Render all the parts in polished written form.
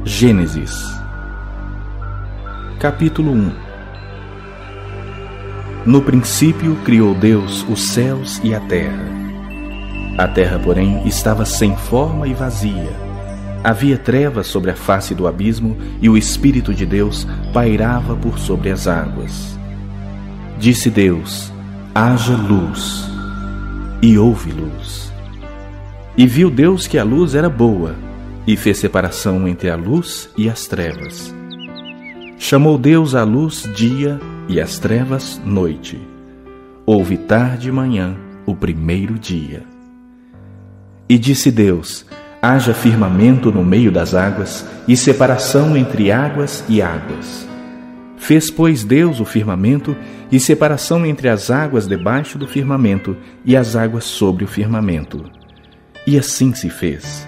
Gênesis, capítulo 1. No princípio criou Deus os céus e a terra. A terra, porém, estava sem forma e vazia. Havia trevas sobre a face do abismo, e o Espírito de Deus pairava por sobre as águas. Disse Deus: haja luz. E houve luz. E viu Deus que a luz era boa, e fez separação entre a luz e as trevas. Chamou Deus a luz dia, e as trevas noite. Houve tarde e manhã, o primeiro dia. E disse Deus: haja firmamento no meio das águas, e separação entre águas e águas. Fez, pois, Deus o firmamento, e separação entre as águas debaixo do firmamento e as águas sobre o firmamento. E assim se fez.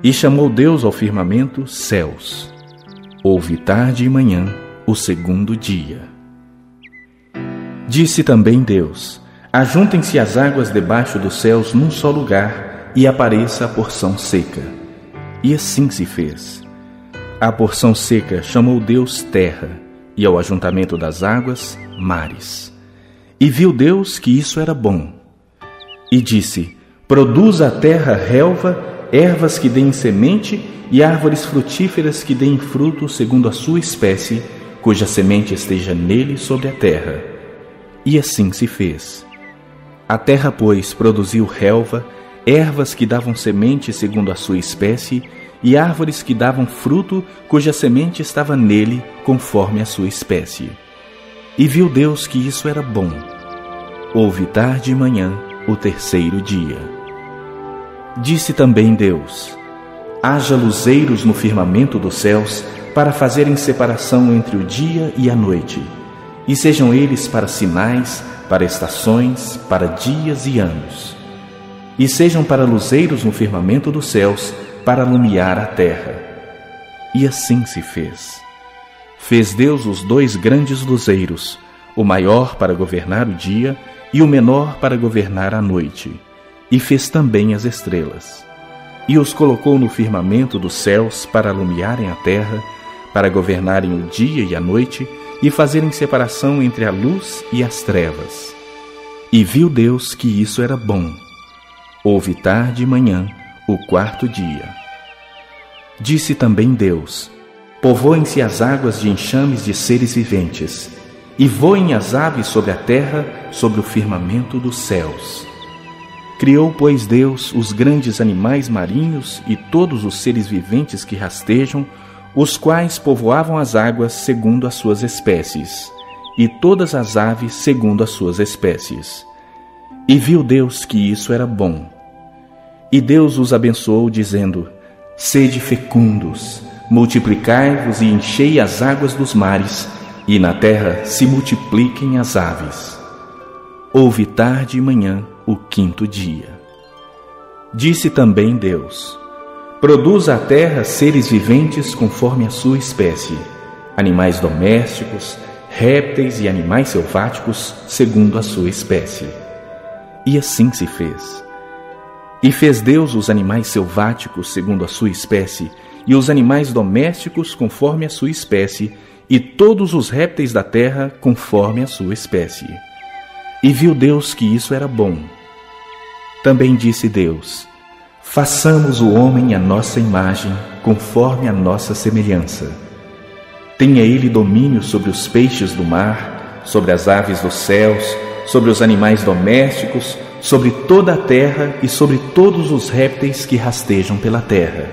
E chamou Deus ao firmamento céus. Houve tarde e manhã, o segundo dia. Disse também Deus: ajuntem-se as águas debaixo dos céus num só lugar, e apareça a porção seca. E assim se fez. A porção seca chamou Deus terra, e ao ajuntamento das águas, mares. E viu Deus que isso era bom. E disse: produza a terra relva, ervas que deem semente, e árvores frutíferas que deem fruto segundo a sua espécie, cuja semente esteja nele sobre a terra. E assim se fez. A terra, pois, produziu relva, ervas que davam semente segundo a sua espécie, e árvores que davam fruto, cuja semente estava nele, conforme a sua espécie. E viu Deus que isso era bom. Houve tarde e manhã, o terceiro dia. Disse também Deus: haja luzeiros no firmamento dos céus, para fazerem separação entre o dia e a noite, e sejam eles para sinais, para estações, para dias e anos. E sejam para luzeiros no firmamento dos céus, para alumiar a terra. E assim se fez. Fez Deus os dois grandes luzeiros, o maior para governar o dia e o menor para governar a noite. E fez também as estrelas. E os colocou no firmamento dos céus para alumiarem a terra, para governarem o dia e a noite, e fazerem separação entre a luz e as trevas. E viu Deus que isso era bom. Houve tarde e manhã, o quarto dia. Disse também Deus: povoem-se as águas de enxames de seres viventes, e voem as aves sobre a terra, sobre o firmamento dos céus. Criou, pois, Deus os grandes animais marinhos e todos os seres viventes que rastejam, os quais povoavam as águas segundo as suas espécies, e todas as aves segundo as suas espécies. E viu Deus que isso era bom. E Deus os abençoou, dizendo: sede fecundos, multiplicai-vos e enchei as águas dos mares, e na terra se multipliquem as aves. Houve tarde e manhã, o quinto dia. Disse também Deus: produza a terra seres viventes conforme a sua espécie, animais domésticos, répteis e animais selváticos segundo a sua espécie. E assim se fez. E fez Deus os animais selváticos segundo a sua espécie, e os animais domésticos conforme a sua espécie, e todos os répteis da terra conforme a sua espécie. E viu Deus que isso era bom. Também disse Deus: façamos o homem à nossa imagem, conforme a nossa semelhança. Tenha ele domínio sobre os peixes do mar, sobre as aves dos céus, sobre os animais domésticos, sobre toda a terra e sobre todos os répteis que rastejam pela terra.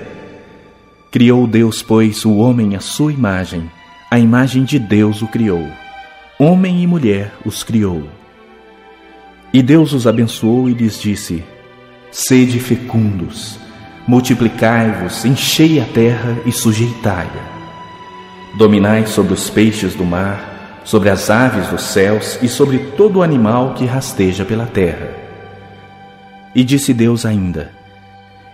Criou Deus, pois, o homem à sua imagem, a imagem de Deus o criou. Homem e mulher os criou. E Deus os abençoou e lhes disse: sede fecundos, multiplicai-vos, enchei a terra e sujeitai-a. Dominai sobre os peixes do mar, sobre as aves dos céus e sobre todo o animal que rasteja pela terra. E disse Deus ainda: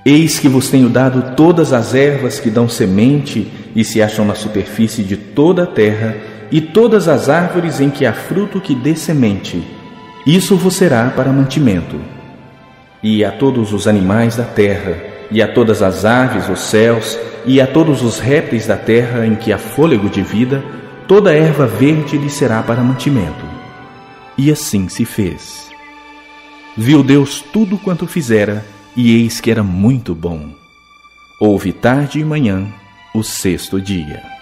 eis que vos tenho dado todas as ervas que dão semente e se acham na superfície de toda a terra, e todas as árvores em que há fruto que dê semente. Isso vos será para mantimento. E a todos os animais da terra, e a todas as aves dos céus, e a todos os répteis da terra em que há fôlego de vida, toda erva verde lhe será para mantimento. E assim se fez. Viu Deus tudo quanto fizera, e eis que era muito bom. Houve tarde e manhã, o sexto dia.